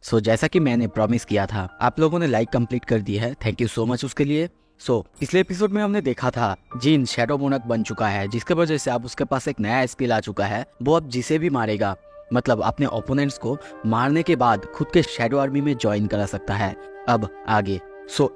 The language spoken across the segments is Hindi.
जैसा कि मैंने प्रॉमिस किया था, आप लोगों ने लाइक कंप्लीट कर दी है, थैंक यू सो मच उसके लिए। पिछले एपिसोड में हमने देखा था जिन शैडो मोनक बन चुका है, जिसके वजह से अब उसके पास एक नया स्किल आ चुका है। वो अब जिसे भी मारेगा, मतलब अपने ओपोनेंट्स को मारने के बाद खुद के शैडो आर्मी में ज्वाइन करा सकता है। अब आगे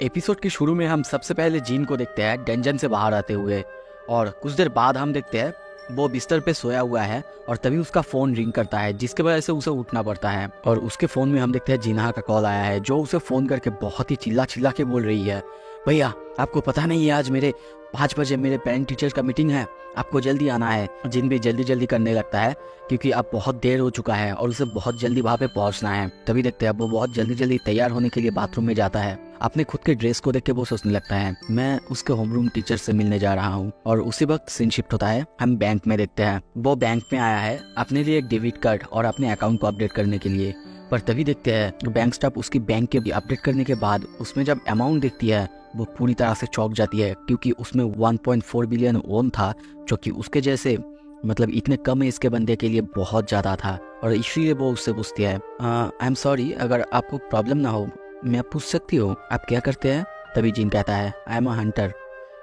एपिसोड के शुरू में हम सबसे पहले जीन को देखते हैं डंजन से बाहर आते हुए, और कुछ देर बाद हम देखते हैं वो बिस्तर पे सोया हुआ है और तभी उसका फोन रिंग करता है, जिसके वजह से उसे उठना पड़ता है। और उसके फोन में हम देखते हैं जिन्हा का कॉल आया है, जो उसे फोन करके बहुत ही चिल्ला चिल्ला के बोल रही है, भैया आपको पता नहीं है आज मेरे 5 बजे मेरे पेरेंट टीचर्स का मीटिंग है, आपको जल्दी आना है। जिन भी जल्दी जल्दी करने लगता है क्योंकि अब बहुत देर हो चुका है और उसे बहुत जल्दी वहाँ पे पहुँचना है। तभी देखते हैं वो बहुत जल्दी जल्दी तैयार होने के लिए बाथरूम में जाता है। अपने खुद के ड्रेस को देख के वो सोचने लगता है, मैं उसके होमरूम टीचर से मिलने जा रहा हूँ। और उसी वक्त सीन शिफ्ट होता है, हम बैंक में देखते हैं वो बैंक में आया है अपने लिए एक डेबिट कार्ड और अपने अकाउंट को अपडेट करने के लिए। पर तभी देखते हैं बैंक स्टाफ उसकी बैंक के अपडेट करने के बाद उसमें जब अमाउंट देखती है वो पूरी तरह से चौंक जाती है, क्योंकि उसमें 1.4 बिलियन ओन था, जो कि उसके जैसे मतलब इतने कम एज के बंदे के लिए बहुत ज़्यादा था। और इसीलिए वो उससे पूछती है, आई एम सॉरी, अगर आपको प्रॉब्लम ना हो मैं पूछ सकती हूँ आप क्या करते हैं? तभी जीन कहता है, आई एम अ हंटर।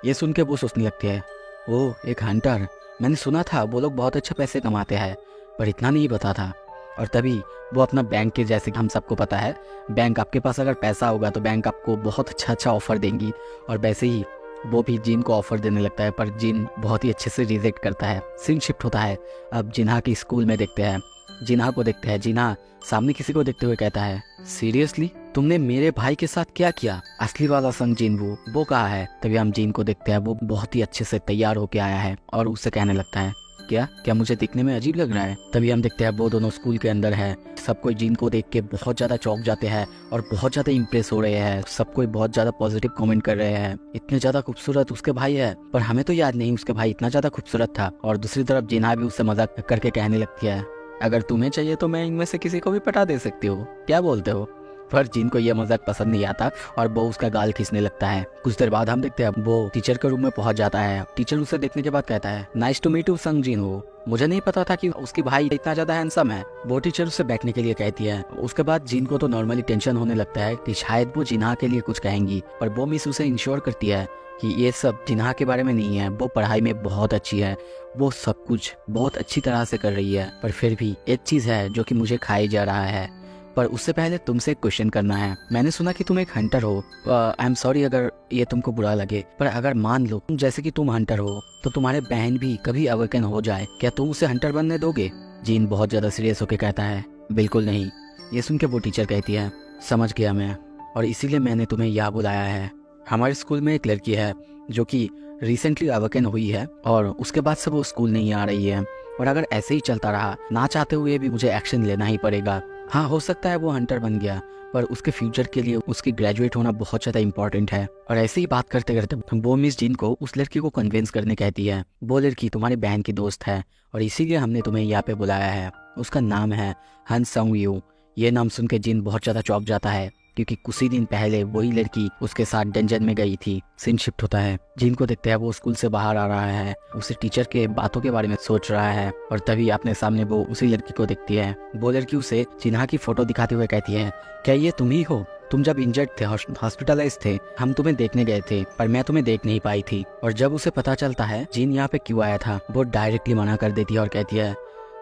ये सुन के वो सोचने लगती है, ओह एक हंटर, मैंने सुना था वो लोग बहुत अच्छे पैसे कमाते हैं, पर इतना नहीं पता था। और तभी वो अपना बैंक के, जैसे कि हम सबको पता है बैंक, आपके पास अगर पैसा होगा तो बैंक आपको बहुत अच्छा ऑफर देंगी, और वैसे ही वो भी जिन को ऑफर देने लगता है, पर जिन बहुत ही अच्छे से रिजेक्ट करता है। सीन शिफ्ट होता है, अब जिन्हा की स्कूल में देखते हैं, जिन्हा को देखते हैं। जिन्हा सामने किसी को देखते हुए कहता है, सीरियसली तुमने मेरे भाई के साथ क्या किया? असली वाला संग जिन वो कहाँ है? तभी हम जिन को देखते हैं, वो बहुत ही अच्छे से तैयार होके आया है और उससे कहने लगता है, क्या मुझे दिखने में अजीब लग रहा है? तभी हम देखते हैं वो दोनों स्कूल के अंदर है। सब कोई जिन को देख के बहुत ज्यादा चौंक जाते हैं और बहुत ज्यादा इम्प्रेस हो रहे हैं। सब कोई बहुत ज्यादा पॉजिटिव कमेंट कर रहे हैं, इतने ज्यादा खूबसूरत उसके भाई है, पर हमें तो याद नहीं उसके भाई इतना ज्यादा खूबसूरत था। और दूसरी तरफ जिन्हा भी उससे मजाक करके कहने लगती है, अगर तुम्हें चाहिए तो मैं इनमें से किसी को भी पटा दे सकती हूँ, क्या बोलते हो? पर जिन को यह मजाक पसंद नहीं आता और वो उसका गाल खींचने लगता है। कुछ देर बाद हम देखते हैं वो टीचर के रूम में पहुंच जाता है। टीचर उसे देखने के बाद कहता है, नाइस टू मीट यू संग जिन हो, मुझे नहीं पता था कि उसकी भाई इतना ज्यादा हैंडसम है। वो टीचर उसे बैठने के लिए कहती है। उसके बाद जिन को तो नॉर्मली टेंशन होने लगता है कि शायद वो जिन्हा के लिए कुछ कहेंगी, पर वो मिस उसे इंश्योर करती है कि ये सब जिन्हा के बारे में नहीं है, वो पढ़ाई में बहुत अच्छी है, वो सब कुछ बहुत अच्छी तरह से कर रही है। पर फिर भी एक चीज है जो कि मुझे खाई जा रहा है, पर उससे पहले तुमसे एक क्वेश्चन करना है। मैंने सुना कि तुम एक हंटर हो। आई एम सॉरी अगर ये तुमको बुरा लगे, पर अगर मान लो जैसे कि तुम हंटर हो तो तुम्हारे बहन भी कभी अवेकन हो जाए, क्या तुम उसे हंटर बनने दोगे? जीन बहुत ज्यादा सीरियस होकर कहता है, बिल्कुल नहीं। ये सुन के वो टीचर कहती है, समझ गया मैं, और इसीलिए मैंने तुम्हें यहाँ बुलाया है। हमारे स्कूल में एक लड़की है जो कि रिसेंटली अवेकन हुई है और उसके बाद से वो स्कूल नहीं आ रही है, और अगर ऐसे ही चलता रहा, ना चाहते हुए भी मुझे एक्शन लेना ही पड़ेगा। हाँ, हो सकता है वो हंटर बन गया, पर उसके फ्यूचर के लिए उसकी ग्रेजुएट होना बहुत ज़्यादा इंपॉर्टेंट है। और ऐसे ही बात करते करते वो मिस जिन को उस लड़की को कन्विंस करने कहती है। वो लड़की तुम्हारी बहन की दोस्त है और इसीलिए हमने तुम्हें यहाँ पे बुलाया है। उसका नाम है हन संग यू। ये नाम सुन के जिन बहुत ज़्यादा चौंक जाता है, क्योंकि कुछ ही दिन पहले वही लड़की उसके साथ डंजन में गई थी। सीन शिफ्ट होता है, जिन को देखते हैं वो स्कूल से बाहर आ रहा है, उसे टीचर के बातों के बारे में सोच रहा है, और तभी अपने सामने वो उसी लड़की को देखती है। वो लड़की उसे जिन्हा की फोटो दिखाते हुए कहती है, क्या ये तुम ही हो? तुम जब इंजर्ड थे, हॉस्पिटलाइज थे, हम तुम्हें देखने गए थे, पर मैं तुम्हें देख नहीं पाई थी। और जब उसे पता चलता है जिन यहाँ पे क्यों आया था, वो डायरेक्टली मना कर देती है और कहती है,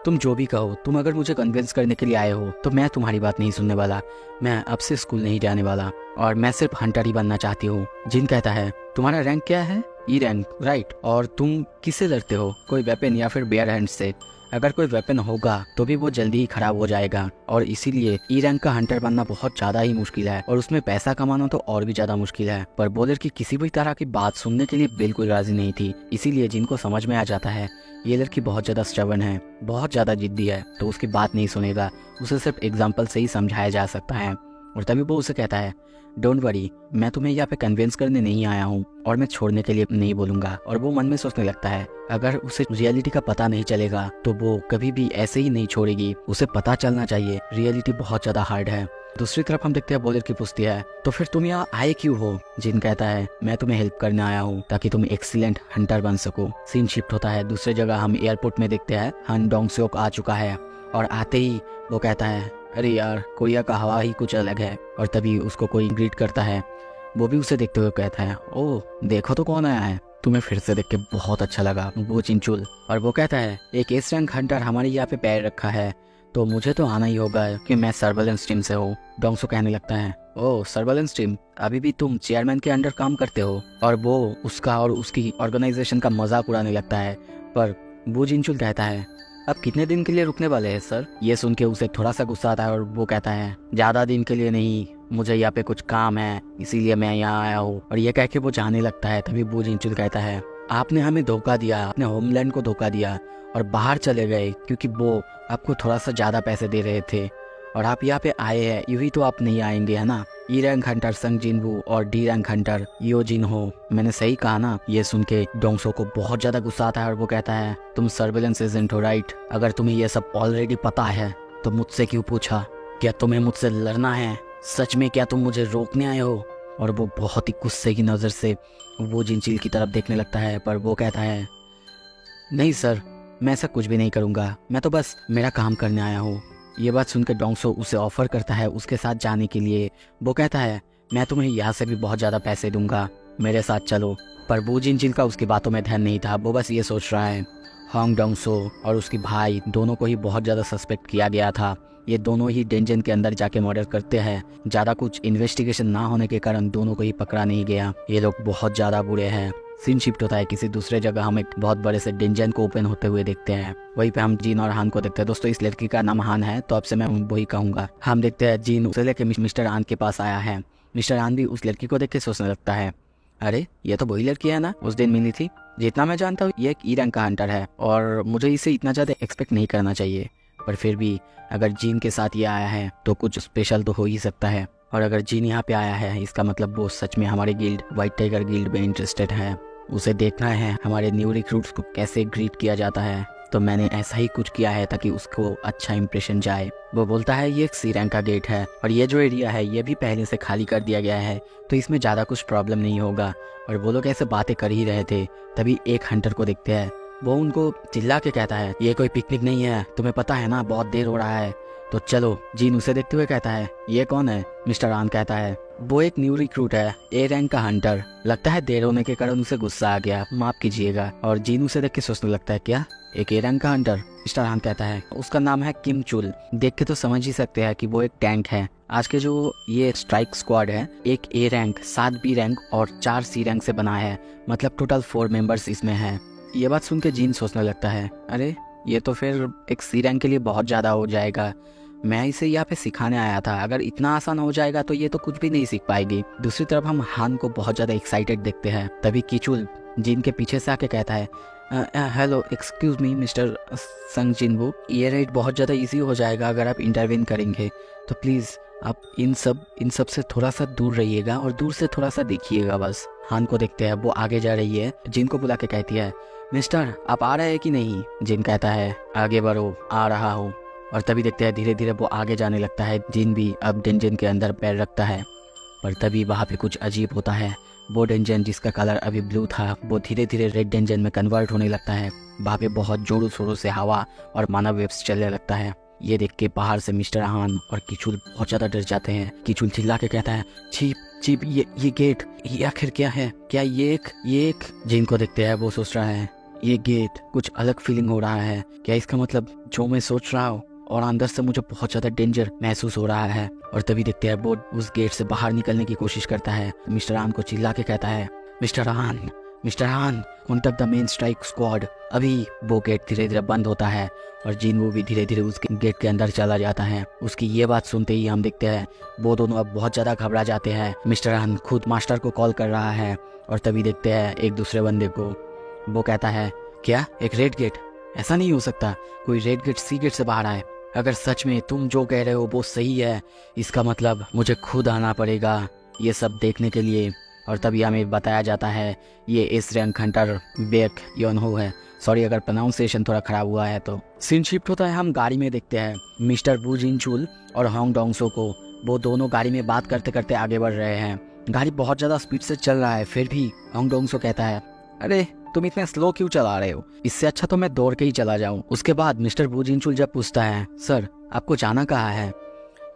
तुम जो भी कहो, तुम अगर मुझे कन्विंस करने के लिए आए हो तो मैं तुम्हारी बात नहीं सुनने वाला। मैं अब से स्कूल नहीं जाने वाला और मैं सिर्फ हंटर ही बनना चाहती हूँ। जिन कहता है, तुम्हारा रैंक क्या है? E rank, right. और तुम किससे लड़ते हो, कोई वेपन या फिर बेयर हैंड से? अगर कोई वेपन होगा तो भी वो जल्दी ही खराब हो जाएगा, और इसीलिए ई रैंक का हंटर बनना बहुत ज्यादा ही मुश्किल है, और उसमें पैसा कमाना तो और भी ज्यादा मुश्किल है। पर बॉलर की किसी भी तरह की बात सुनने के लिए बिल्कुल राजी नहीं थी। इसीलिए जिनको समझ में आ जाता है ये लड़की बहुत ज्यादा स्टबर्न है, बहुत ज्यादा जिद्दी है, तो उसकी बात नहीं सुनेगा, उसे सिर्फ एग्जाम्पल से ही समझाया जा सकता है। और तभी वो उसे कहता है, डोंट वरी, मैं तुम्हें यहाँ पे कन्विंस करने नहीं आया हूँ और मैं छोड़ने के लिए नहीं बोलूंगा। और वो मन में सोचने लगता है, अगर उसे रियलिटी का पता नहीं चलेगा तो वो कभी भी ऐसे ही नहीं छोड़ेगी, उसे पता चलना चाहिए रियलिटी बहुत ज्यादा हार्ड है। दूसरी तरफ हम देखते हैं बॉलर की पूछती है, तो फिर तुम यहाँ आए क्यों हो? जिन कहता है, मैं तुम्हें हेल्प करने आया हूँ ताकि तुम एक्सीलेंट हंटर बन सको। सीन शिफ्ट होता है, दूसरी जगह हम एयरपोर्ट में देखते हैं हन डोंग सियोक आ चुका है, और आते ही वो कहता है, अरे यार, कोरिया का हवा ही कुछ अलग है। और तभी उसको कोई ग्रीट करता है। वो भी उसे देखते हुए कहता है, ओह देखो तो कौन आया है, तुम्हें फिर से देख के बहुत अच्छा लगा, वो चिंचुल। और वो कहता है, एक एस रैंक हंटर हमारे यहाँ पे पैर रखा है तो मुझे तो आना ही होगा कि मैं सर्वेलेंस टीम से हूँ। डोंगसो कहने लगता है, ओह सर्वेलेंस टीम, अभी भी तुम चेयरमैन के अंडर काम करते हो। और वो उसका और उसकी ऑर्गेनाइजेशन का मजाक उड़ाने लगता है। पर वो चिंचुल कहता है, अब कितने दिन के लिए रुकने वाले हैं सर? ये सुन के उसे थोड़ा सा गुस्सा आता है और वो कहता है, ज्यादा दिन के लिए नहीं, मुझे यहाँ पे कुछ काम है इसीलिए मैं यहाँ आया हूँ। और ये कह के वो जाने लगता है। तभी वो चिंचुल कहता है, आपने हमें धोखा दिया, अपने होमलैंड को धोखा दिया और बाहर चले गए क्योंकि वो आपको थोड़ा सा ज्यादा पैसे दे रहे थे। और आप यहाँ पे आए हैं, यूं ही तो आप नहीं आएंगे है ना? ई रैंक हंटर संग जिनवू और डी रैंक हंटर यो जिन हो, मैंने सही कहा ना? ये सुन के डोंगसो को बहुत ज्यादा गुस्सा आता है और वो कहता है, तुम सर्वेलेंस एजेंट हो राइट? अगर तुम्हें ये सब ऑलरेडी पता है तो मुझसे क्यों पूछा? क्या तुम्हें मुझसे लड़ना है? सच में क्या तुम मुझे रोकने आए हो? और वो बहुत ही गुस्से की नज़र से वो जिनचिल की तरफ देखने लगता है। पर वो कहता है, नहीं सर, मैं ऐसा कुछ भी नहीं करूँगा, मैं तो बस मेरा काम करने आया हूँ। ये बात सुनकर डोंगसो उसे ऑफर करता है उसके साथ जाने के लिए। वो कहता है, मैं तुम्हें यहाँ से भी बहुत ज़्यादा पैसे दूंगा, मेरे साथ चलो। पर वो जिनचिल का उसकी बातों में ध्यान नहीं था। वो बस ये सोच रहा है, होंग डोंगसो और उसकी भाई दोनों को ही बहुत ज़्यादा सस्पेक्ट किया गया था। ये दोनों ही डेंजन के अंदर जाके मर्डर करते हैं। ज़्यादा कुछ इन्वेस्टिगेशन ना होने के कारण दोनों को ही पकड़ा नहीं गया। ये लोग बहुत ज़्यादा बुरे हैं। सीन शिफ्ट होता है किसी दूसरे जगह, हम एक बहुत बड़े से डेंजन को ओपन होते हुए देखते हैं। वहीं पे हम जीन और हान को देखते हैं। दोस्तों इस लड़की का नाम हान है तो अब से मैं वही कहूँगा। हम देखते हैं जीन उसे लेके मिस्टर हान के पास आया है। मिस्टर हान भी उस लड़की को देख के सोचने लगता है, अरे ये तो वही लड़की है ना उस दिन मिली थी। जितना मैं जानता हूँ ये एक ई रैंक का हंटर है और मुझे इसे इतना ज़्यादा एक्सपेक्ट नहीं करना चाहिए। पर फिर भी अगर जीन के साथ ये आया है तो कुछ स्पेशल तो हो ही सकता है। और अगर जीन यहाँ पे आया है इसका मतलब वो सच में हमारे गिल्ड व्हाइट टाइगर गिल्ड में इंटरेस्टेड है। उसे देखना है हमारे न्यू रिक्रूट्स को कैसे ग्रीट किया जाता है। तो मैंने ऐसा ही कुछ किया है ताकि उसको अच्छा इंप्रेशन जाए। वो बोलता है, ये एक सी रैंक का गेट है और ये जो एरिया है ये भी पहले से खाली कर दिया गया है तो इसमें ज़्यादा कुछ प्रॉब्लम नहीं होगा। और वो लोग ऐसे बातें कर ही रहे थे तभी एक हंटर को देखते हैं। वो उनको चिल्ला के कहता है, ये कोई पिकनिक नहीं है, तुम्हें पता है ना बहुत देर हो रहा है तो चलो। जीन उसे देखते हुए कहता है, ये कौन है? मिस्टर आन कहता है, वो एक न्यू रिक्रूट है, ए रैंक का हंटर। लगता है देर होने के कारण उसे गुस्सा आ गया, माफ कीजिएगा। और जीन उसे देख के सोचने लगता है, क्या एक ए रैंक का हंटर? मिस्टर आन कहता है, उसका नाम है किम चुल। देख के तो समझ ही सकते हैं कि वो एक टैंक है। आज के जो ये स्ट्राइक स्क्वाड है एक ए रैंक, 7 बी रैंक और 4 सी रैंक से बना है, मतलब टोटल 4 मेंबर्स इसमें है। ये बात सुन के जीन सोचने लगता है, अरे ये तो फिर एक सी रैंक के लिए बहुत ज़्यादा हो जाएगा। मैं इसे यहाँ पे सिखाने आया था, अगर इतना आसान हो जाएगा तो ये तो कुछ भी नहीं सीख पाएगी। दूसरी तरफ हम हान को बहुत ज़्यादा एक्साइटेड देखते हैं। तभी किचुल जीन के पीछे से आके कहता है, हेलो एक्सक्यूज मी मिस्टर संग जिनवू, ये रेड बहुत ज़्यादा इजी हो जाएगा अगर आप इंटरवेन करेंगे तो प्लीज़ आप इन सब से थोड़ा सा दूर रहिएगा और दूर से थोड़ा सा देखिएगा बस। हान को देखते हैं, वो आगे जा रही है। जिन को बुला के कहती है, मिस्टर आप आ रहे हैं कि नहीं? जिन कहता है, आगे बढ़ो, आ रहा हूँ। और तभी देखते हैं धीरे धीरे वो आगे जाने लगता है। जिन भी अब डेंजन के अंदर पैर रखता है। पर तभी वहाँ पे कुछ अजीब होता है। वो डेंजन जिसका कलर अभी ब्लू था वो धीरे धीरे रेड डेंजन में कन्वर्ट होने लगता है। वहाँ पे बहुत जोरों शोरों से हवा और मानव वेव्स चलने लगता है। ये देख के बाहर से मिस्टर हान और किचुल बहुत ज़्यादा डर जाते हैं। किचुल चिल्ला के कहता है, चीप चीप, ये गेट, ये आखिर क्या है? क्या ये एक जिन को देखते हैं, वो सोच रहा है, ये गेट कुछ अलग फीलिंग हो रहा है। क्या इसका मतलब जो मैं सोच रहा हूँ? और अंदर से मुझे बहुत ज़्यादा डेंजर महसूस हो रहा है। और तभी देखते हैं वो उस गेट से बाहर निकलने की कोशिश करता है। मिस्टर हान को चिल्ला के कहता है, मिस्टर हान contact the main strike squad. अभी वो गेट धीरे धीरे बंद होता है और जिन वो भी धीरे धीरे उस गेट के अंदर चला जाता है। उसकी ये बात सुनते ही हम देखते हैं वो दोनों अब बहुत ज़्यादा घबरा जाते हैं। मिस्टर हान खुद मास्टर को कॉल कर रहा है और तभी देखते हैं एक दूसरे बंदे को। वो कहता है, क्या एक रेड गेट? ऐसा नहीं हो सकता, कोई रेड गेट सी गेट से बाहर आए। अगर सच में तुम जो कह रहे हो वो सही है इसका मतलब मुझे खुद आना पड़ेगा ये सब देखने के लिए। और तभी हमें बताया जाता है ये इस रैंक हंटर बेक योनहो है। सॉरी अगर प्रोनाउंसिएशन थोड़ा खराब हुआ है तो। सीन शिफ्ट होता है, हम गाड़ी में देखते हैं मिस्टर बू जिनचुल और होंग डोंगसो को। वो दोनों गाड़ी में बात करते करते आगे बढ़ रहे हैं। गाड़ी बहुत ज़्यादा स्पीड से चल रहा है। फिर भी होंग डोंगसो कहता है, अरे तुम इतने स्लो क्यों चला रहे हो? इससे अच्छा तो मैं दौड़ के ही चला जाऊं। उसके बाद मिस्टर बू जिनचुल जब पूछता है, सर आपको जाना कहाँ है?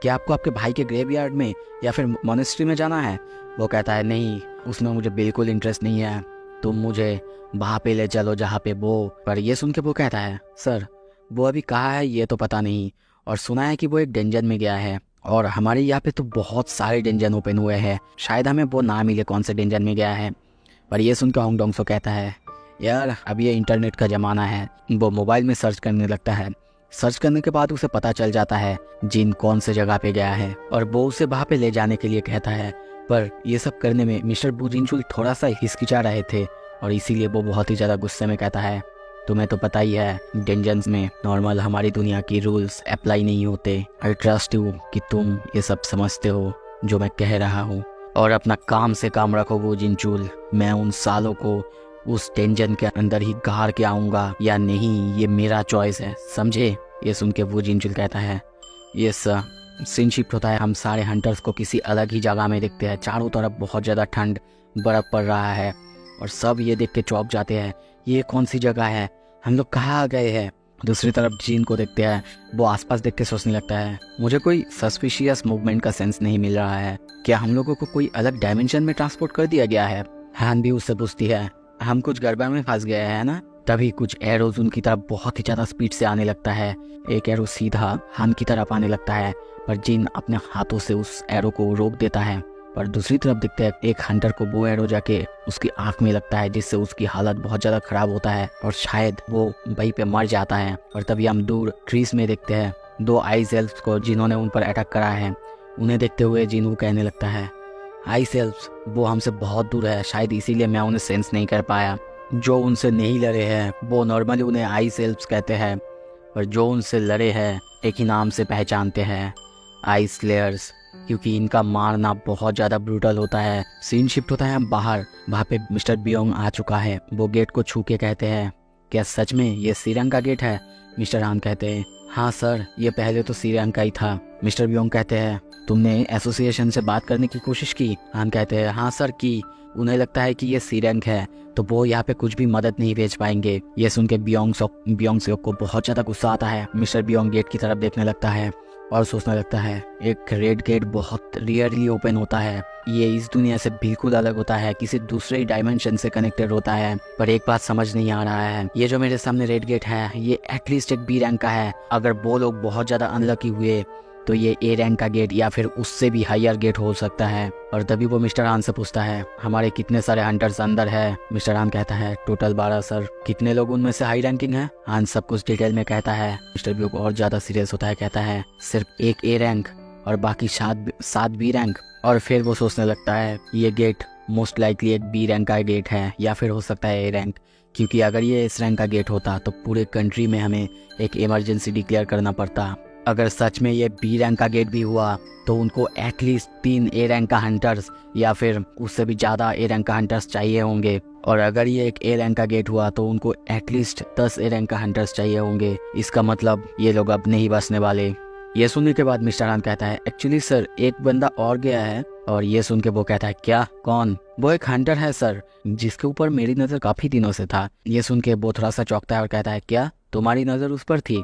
क्या आपको आपके भाई के ग्रेवयार्ड में या फिर मोनेस्ट्री में जाना है? वो कहता है नहीं, उसमें मुझे बिल्कुल इंटरेस्ट नहीं है, तुम मुझे वहाँ पे ले चलो जहाँ पे वो। पर ये सुन के वो कहता है सर वो अभी कहाँ है ये तो पता नहीं, और सुना है कि वो एक डेंजन में गया है, और हमारे यहाँ पे तो बहुत सारे डेंजन ओपन हुए हैं, शायद हमें वो ना मिले कौन से डेंजन में गया है। पर ये सुन के होंग डोंगसो कहता है यार अब ये इंटरनेट का ज़माना है। वो मोबाइल में सर्च करने लगता है। सर्च करने के बाद उसे पता चल जाता है जिन कौन से जगह पे गया है, और वो उसे वहाँ पे ले जाने के लिए कहता है। पर ये सब करने में मिस्टर बू जिनचुल थोड़ा सा हिचकिचा रहे थे, और इसीलिए वो बहुत ही ज़्यादा गुस्से में कहता है तुम्हें तो पता ही है डेंजन्स में नॉर्मल हमारी दुनिया की रूल्स अप्लाई नहीं होते। आई ट्रस्ट यू कि तुम ये सब समझते हो जो मैं कह रहा हूँ, और अपना काम से काम रखो वो जिनचुल। मैं उन सालों को उस डेंजन के अंदर ही गाड़ के आऊँगा या नहीं ये मेरा चॉइस है, समझे? ये सुन के वो जिनचुल कहता है यस। सीन शिफ्ट होता है, हम सारे हंटर्स को किसी अलग ही जगह में देखते हैं। चारों तरफ बहुत ज़्यादा ठंड बर्फ़ पड़ रहा है, और सब ये देख के चौंक जाते हैं ये कौन सी जगह है, हम लोग कहाँ आ गए हैं। दूसरी तरफ जीन को देखते हैं, वो आसपास देख के सोचने लगता है मुझे कोई सस्पिशियस मूवमेंट का सेंस नहीं मिल रहा है, क्या हम लोगों को कोई अलग डायमेंशन में ट्रांसपोर्ट कर दिया गया है? हान भी उससे पूछती है हम कुछ गड़बड़ में फंस गए हैं ना? तभी कुछ एरोज उनकी तरफ बहुत ही ज़्यादा स्पीड से आने लगता है। एक एरो सीधा हान की तरफ आने लगता है, पर जिन अपने हाथों से उस एरो को रोक देता है। पर दूसरी तरफ देखते हैं एक हंटर को वो एरो जाके उसकी आंख में लगता है, जिससे उसकी हालत बहुत ज़्यादा खराब होता है और शायद वो वहीं पे मर जाता है। और तभी हम दूर ट्रीज में देखते हैं दो आइस एल्फ्स को जिन्होंने उन पर अटैक करा है। उन्हें देखते हुए जिनू कहने लगता है आइस एल्फ्स वो हमसे बहुत दूर है, शायद इसीलिए मैं उन्हें सेंस नहीं कर पाया। जो उनसे नहीं लड़े हैं वो नॉर्मली उन्हें आइस एल्फ्स कहते हैं, और जो उनसे लड़े हैं एक ही नाम से पहचानते हैं आइस स्लेयर्स, क्योंकि इनका मारना बहुत ज़्यादा ब्रूटल होता है। सीन शिफ्ट होता है हम बाहर, वहाँ पे मिस्टर बियोंग आ चुका है। वो गेट को छू के कहते हैं क्या सच में ये सीरंग का गेट है? मिस्टर हान कहते हैं हाँ सर ये पहले तो सीरंग का ही था। मिस्टर बियोंग कहते हैं तुमने एसोसिएशन से बात करने की कोशिश की? हान कहते हैं हाँ सर की, उन्हें लगता है कि ये सीरंग है तो वो यहाँ पे कुछ भी मदद नहीं भेज पाएंगे। ये सुन के बियोंग सेओक को बहुत ज़्यादा गुस्सा आता है। मिस्टर बियोंग गेट की तरफ देखने लगता है और सोचने लगता है एक रेड गेट बहुत रेयरली ओपन होता है, ये इस दुनिया से बिल्कुल अलग होता है, किसी दूसरे डायमेंशन से कनेक्टेड होता है। पर एक बात समझ नहीं आ रहा है, ये जो मेरे सामने रेड गेट है ये एटलीस्ट एक बी रैंक का है, अगर वो लोग बहुत ज़्यादा अनलकी हुए तो ये ए रैंक का गेट या फिर उससे भी हायर गेट हो सकता है। और तभी वो मिस्टर हान से पूछता है हमारे कितने सारे हंटर्स अंदर है? मिस्टर हान कहता है टोटल 12 सर। कितने लोग उनमें से हाई रैंकिंग है? हान सब कुछ डिटेल में कहता है। मिस्टर बियोंग और ज़्यादा सीरियस होता है, कहता है सिर्फ एक ए रैंक और बाकी 7 बी रैंक। और फिर वो सोचने लगता है ये गेट मोस्ट लाइकली एक बी रैंक का गेट है या फिर हो सकता है ए रैंक, क्योंकि अगर ये इस रैंक का गेट होता तो पूरे कंट्री में हमें एक इमरजेंसी डिक्लेयर करना पड़ता। अगर सच में ये बी रैंक का गेट भी हुआ तो उनको एटलीस्ट 3 ए रैंक का हंटर्स या फिर उससे भी ज़्यादा ए रैंक का हंटर्स चाहिए होंगे, और अगर ये एक ए रैंक का गेट हुआ तो उनको एटलीस्ट 10 ए रैंक का हंटर्स चाहिए होंगे। इसका मतलब ये लोग अब नहीं बचने वाले। ये सुनने के बाद मिस्टर हान कहता है एक्चुअली सर एक बंदा और गया है। और ये सुन के वो कहता है क्या, कौन? वो एक हंटर है सर जिसके ऊपर मेरी नज़र काफ़ी दिनों से था। ये सुन के वो थोड़ा सा चौंकता है और कहता है क्या तुम्हारी नज़र उस पर थी?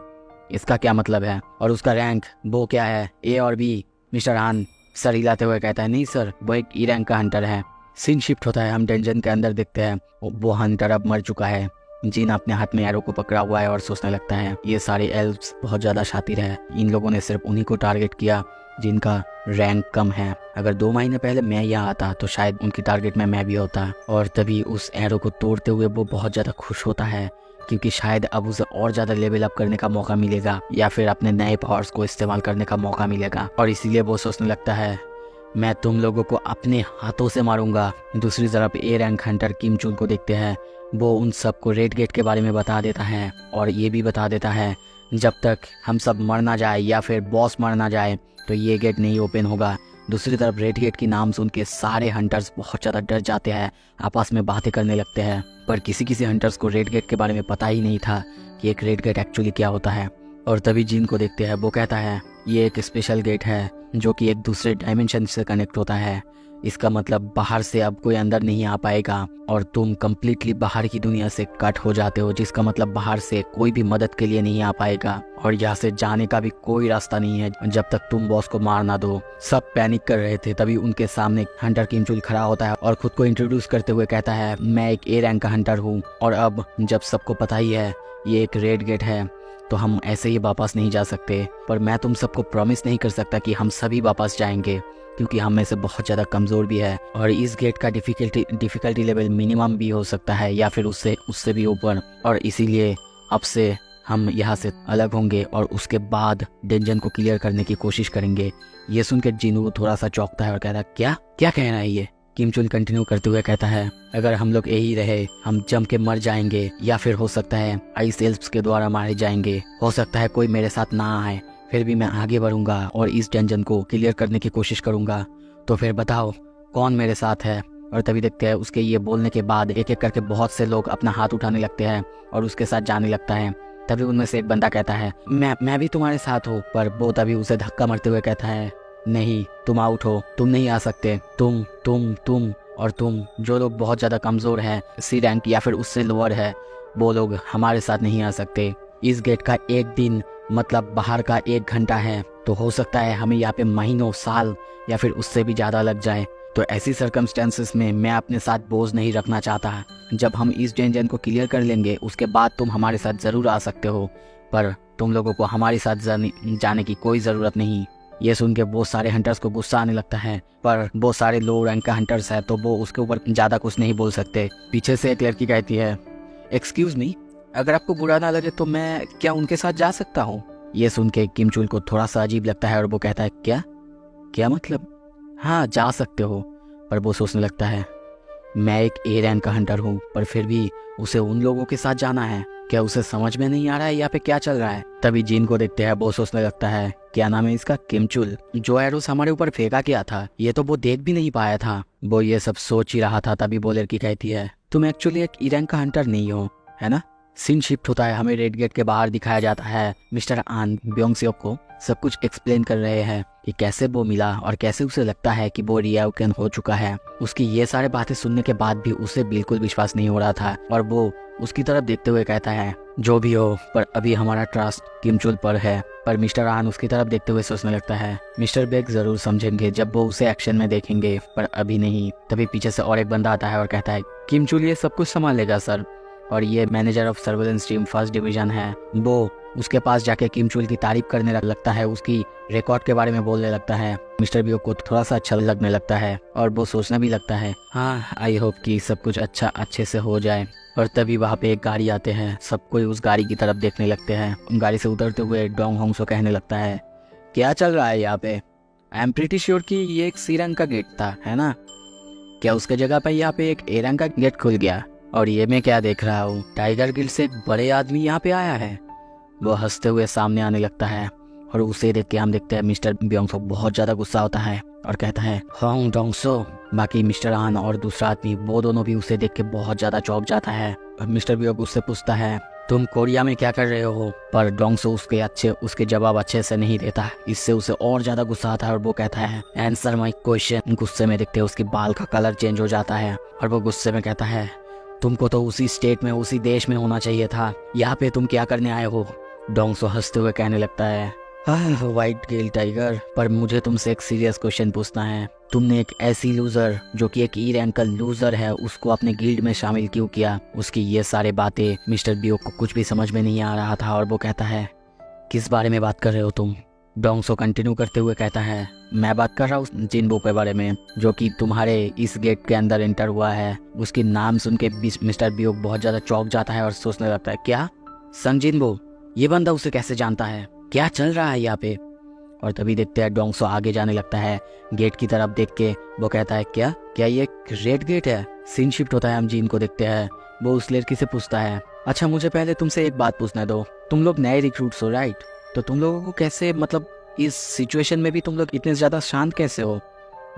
इसका क्या मतलब है? और उसका रैंक वो क्या है, ए और बी? मिस्टर हान सर हिलाते हुए कहता है नहीं सर वो एक ई रैंक का हंटर है। सीन शिफ्ट होता है, हम डेंजन के अंदर देखते हैं वो हंटर अब मर चुका है। जिन अपने हाथ में एरो को पकड़ा हुआ है और सोचने लगता है ये सारे एल्फ्स बहुत ज़्यादा शातिर है, इन लोगों ने सिर्फ उन्हीं को टारगेट किया जिनका रैंक कम है। अगर 2 महीने पहले मैं यहाँ आता तो शायद उनकी टारगेट में मैं भी होता। और तभी उस एरो को तोड़ते हुए वो बहुत ज़्यादा खुश होता है, क्योंकि शायद अब उसे और ज़्यादा लेवल अप करने का मौका मिलेगा या फिर अपने नए पावर्स को इस्तेमाल करने का मौका मिलेगा। और इसीलिए वो सोचने लगता है मैं तुम लोगों को अपने हाथों से मारूंगा। दूसरी तरफ ए रैंक हंटर किम चुन को देखते हैं, वो उन सबको रेड गेट के बारे में बता देता है और ये भी बता देता है जब तक हम सब मर ना जाए या फिर बॉस मर ना जाए तो ये गेट नहीं ओपन होगा। दूसरी तरफ रेड गेट की नाम सुन के सारे हंटर्स बहुत ज़्यादा डर जाते हैं, आपस में बातें करने लगते हैं। पर किसी हंटर्स को रेड गेट के बारे में पता ही नहीं था कि एक रेड गेट एक्चुअली क्या होता है। और तभी जिन को देखते हैं, वो कहता है ये एक स्पेशल गेट है जो कि एक दूसरे डायमेंशन से कनेक्ट होता है। इसका मतलब बाहर से अब कोई अंदर नहीं आ पाएगा और तुम कम्प्लीटली बाहर की दुनिया से कट हो जाते हो, जिसका मतलब बाहर से कोई भी मदद के लिए नहीं आ पाएगा और यहाँ से जाने का भी कोई रास्ता नहीं है जब तक तुम बॉस को मार ना दो। सब पैनिक कर रहे थे, तभी उनके सामने हंटर किमचुल खड़ा होता है और खुद को इंट्रोड्यूस करते हुए कहता है, मैं एक ए रैंक का हंटर हूँ और अब जब सबको पता ही है ये एक रेड गेट है तो हम ऐसे ही वापस नहीं जा सकते, पर मैं तुम सबको प्रॉमिस नहीं कर सकता कि हम सभी वापस जाएंगे क्योंकि हम में से बहुत ज़्यादा कमज़ोर भी है और इस गेट का डिफ़िकल्टी लेवल मिनिमम भी हो सकता है या फिर उससे भी ऊपर, और इसीलिए अब से हम यहाँ से अलग होंगे और उसके बाद डंजन को क्लियर करने की कोशिश करेंगे। ये सुन के जिनू थोड़ा सा चौंकता है और कहता है, क्या क्या कहना है ये? किमचुल कंटिन्यू करते हुए कहता है, अगर हम लोग यही रहे हम जम के मर जाएंगे या फिर हो सकता है आइस एल्फ्स के द्वारा मारे जाएंगे, हो सकता है कोई मेरे साथ ना आए, फिर भी मैं आगे बढ़ूंगा और इस डंजन को क्लियर करने की कोशिश करूंगा। तो फिर बताओ कौन मेरे साथ है? और तभी देखते हैं उसके ये बोलने के बाद एक एक करके बहुत से लोग अपना हाथ उठाने लगते हैं और उसके साथ जाने लगता है। तभी उनमें से एक बंदा कहता है, मैं भी तुम्हारे साथ हूँ, पर वो तभी उसे धक्का मारते हुए कहता है, नहीं तुम आउट हो, तुम नहीं आ सकते, तुम और तुम जो लोग बहुत ज़्यादा कमज़ोर हैं, सी रैंक या फिर उससे लोअर है, वो लोग हमारे साथ नहीं आ सकते। इस गेट का एक दिन मतलब बाहर का 1 घंटा है, तो हो सकता है हमें यहाँ पे महीनों साल या फिर उससे भी ज़्यादा लग जाए। तो ऐसी सर्कमस्टेंसेस में मैं अपने साथ बोझ नहीं रखना चाहता। जब हम इस डंजन को क्लियर कर लेंगे उसके बाद तुम हमारे साथ ज़रूर आ सकते हो, पर तुम लोगों को हमारे साथ जाने की कोई ज़रूरत नहीं। ये सुन के बहुत सारे हंटर्स को गुस्सा आने लगता है, पर बहुत सारे लो रैंक का हंटर्स है तो वो उसके ऊपर ज़्यादा कुछ नहीं बोल सकते। पीछे से एक लड़की कहती है, एक्सक्यूज़ मी, अगर आपको बुरा ना लगे तो मैं क्या उनके साथ जा सकता हूँ? ये सुन के किमचुल को थोड़ा सा अजीब लगता है और वो कहता है, क्या मतलब? हाँ जा सकते हो, पर वो सोचने लगता है, मैं एक ए रैंक का हंटर हूँ पर फिर भी उसे उन लोगों के साथ जाना है, क्या उसे समझ में नहीं आ रहा है यहाँ पे क्या चल रहा है? तभी जिन को देखते हैं वो सोचने लगता है, क्या नाम है इसका, किमचुल, जो एरोस हमारे ऊपर फेंका किया था ये तो वो देख भी नहीं पाया था। वो ये सब सोच ही रहा था, तभी वो लड़की कहती है, तुम एक्चुअली एक ई रैंक का हंटर नहीं हो, है ना? सीन शिफ्ट होता है, हमें रेड गेट के बाहर दिखाया जाता है। मिस्टर आन ब्योंगसेok को सब कुछ एक्सप्लेन कर रहे हैं कि कैसे वो मिला और कैसे उसे लगता है कि वो रियाओकेन हो चुका है। उसकी ये सारे बातें सुनने के बाद भी उसे बिल्कुल विश्वास नहीं हो रहा था और वो उसकी तरफ देखते हुए कहता है, जो भी हो पर अभी हमारा ट्रस्ट किमचुल पर है। पर मिस्टर आन उसकी तरफ देखते हुए सोचने लगता है, मिस्टर बेग जरूर समझेंगे जब वो उसे एक्शन में देखेंगे, पर अभी नहीं। तभी पीछे से और एक बंदा आता है और कहता है, किमचुल ये सब कुछ संभाल लेगा सर, और ये manager of surveillance team 1st division है। वो उसके पास जाके किमचुल की तारीफ करने लगता है, उसकी रिकॉर्ड के बारे में बोलने लगता है। मिस्टर बियो को थोड़ा सा अच्छा लगने लगता है और वो सोचना भी लगता है, हाँ आई होप कि सब कुछ अच्छे से हो जाए। और तभी वहाँ पे एक गाड़ी आते हैं, सब कोई उस गाड़ी की तरफ देखने लगते हैं। गाड़ी से उतरते हुए डोंग होंगसो कहने लगता है, क्या चल रहा है यहाँ पे? आई एम प्रीटी श्योर कि ये एक सी रैंक का गेट था, है ना? क्या उसके जगह पे यहाँ पे एक ए रैंक का गेट खुल गया? और ये मैं क्या देख रहा हूँ, टाइगर गिल्ड से एक बड़े आदमी यहाँ पे आया है। वो हंसते हुए सामने आने लगता है और उसे देख के हम देखते हैं मिस्टर ब्योंगसो बहुत ज्यादा गुस्सा होता है और कहता है, हाँ डोंगसो। बाकी मिस्टर आन और दूसरा आदमी वो दोनों भी उसे देख के बहुत ज्यादा चौंक जाता है। मिस्टर ब्योंग उससे पूछता है, तुम कोरिया में क्या कर रहे हो? पर डोंगसो उसके जवाब अच्छे से नहीं देता, इससे उसे और ज्यादा गुस्सा आता है और वो कहता है, आंसर माय क्वेश्चन। गुस्से में देखते उसके बाल का कलर चेंज हो जाता है और वो गुस्से में कहता है, तुमको तो उसी स्टेट में उसी देश में होना चाहिए था, यहाँ पे तुम क्या करने आए हो? डोंगसो हंसते हुए कहने लगता है, व्हाइट टेल टाइगर, पर मुझे तुमसे एक सीरियस क्वेश्चन पूछना है। तुमने एक ऐसी लूजर जो कि एक ई रैंक का लूजर है उसको अपने गिल्ड में शामिल क्यों किया? उसकी ये सारे बातें मिस्टर बियो को कुछ भी समझ में नहीं आ रहा था और वो कहता है, किस बारे में बात कर रहे हो तुम? डोंगसो कंटिन्यू करते हुए कहता है, मैं बात कर रहा हूँ जिनबो के बारे में, जो कि तुम्हारे इस गेट के अंदर एंटर हुआ है। उसकी नाम सुन के मिस्टर बियो बहुत ज्यादा चौंक जाता है और सोचने लगता है, क्या संग जिनबो? ये बंदा उसे कैसे जानता है? क्या चल रहा है यहाँ पे? और तभी देखते हैं डोंगसो आगे जाने लगता है गेट की तरफ देख के। वो कहता है, क्या ये रेड गेट है? सीन शिफ्ट होता है, हम जीन को देखते हैं। वो उस लड़की से पूछता है, अच्छा मुझे पहले तुमसे एक बात पूछना दो, तुम लोग नए रिक्रूट्स हो राइट? तो तुम लोगों को कैसे, मतलब इस सिचुएशन में भी तुम लोग इतने ज्यादा शांत कैसे हो?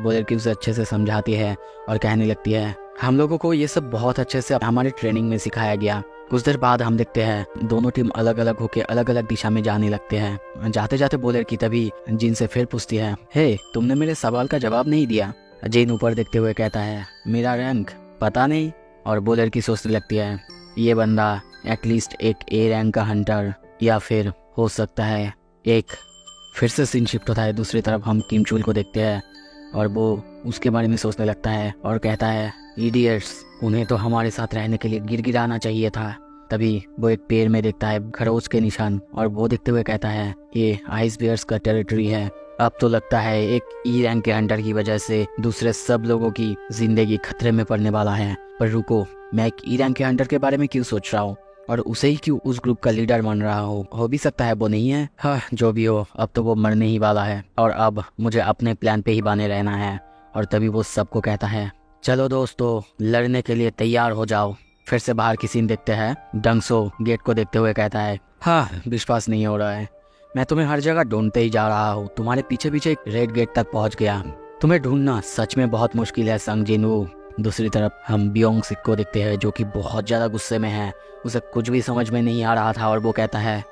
वो लड़की उसे अच्छे से समझाती है और कहने लगती है, हम लोगों को ये सब बहुत अच्छे से हमारे ट्रेनिंग में सिखाया गया। कुछ देर बाद हम देखते हैं दोनों टीम अलग अलग होकर अलग अलग दिशा में जाने लगते हैं। जाते जाते वो लड़की तभी जिन से फिर पूछती है, हे तुमने मेरे सवाल का जवाब नहीं दिया। जिन ऊपर देखते हुए कहता है मेरा रैंक पता नहीं, और वो लड़की सोचने लगती है ये बंदा एटलीस्ट एक ए रैंक का हंटर या फिर हो सकता है एक। फिर से सीन शिफ्ट होता है, दूसरी तरफ हम किम चुल को देखते हैं और वो उसके बारे में सोचने लगता है और कहता है इडियट्स, उन्हें तो हमारे साथ रहने के लिए गिड़गिड़ाना चाहिए था। तभी वो एक पेड़ में देखता है खरगोश के निशान और वो देखते हुए कहता है ये आइस बियर्स का टेरिटरी है। अब तो लगता है एक ई रैंक के हंटर की वजह से दूसरे सब लोगों की जिंदगी खतरे में पड़ने वाला है। पर रुको, मैं एक ई रैंक के हंटर के बारे में क्यों सोच रहा हूँ और उसे ही क्यों उस ग्रुप का लीडर मान रहा हो भी सकता है वो नहीं है। हाँ जो भी हो, अब तो वो मरने ही वाला है और अब मुझे अपने प्लान पे ही बने रहना है। और तभी वो सबको कहता है चलो दोस्तों, लड़ने के लिए तैयार हो जाओ। फिर से बाहर की सीन देखते हैं। डंगसो गेट को देखते हुए कहता है हाँ विश्वास नहीं हो रहा है, मैं तुम्हें हर जगह ढूंढते ही जा रहा हूँ, तुम्हारे पीछे पीछे एक रेड गेट तक पहुँच गया, तुम्हें ढूंढना सच में बहुत मुश्किल है संग जिनवू। दूसरी तरफ हम बियोंग सिक को देखते हैं जो कि बहुत ज़्यादा गुस्से में है, उसे कुछ भी समझ में नहीं आ रहा था और वो कहता है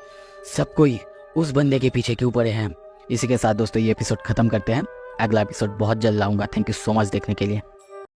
सब कोई उस बंदे के पीछे क्यों पड़े हैं। इसी के साथ दोस्तों ये एपिसोड खत्म करते हैं, अगला एपिसोड बहुत जल्द लाऊंगा। थैंक यू सो मच देखने के लिए।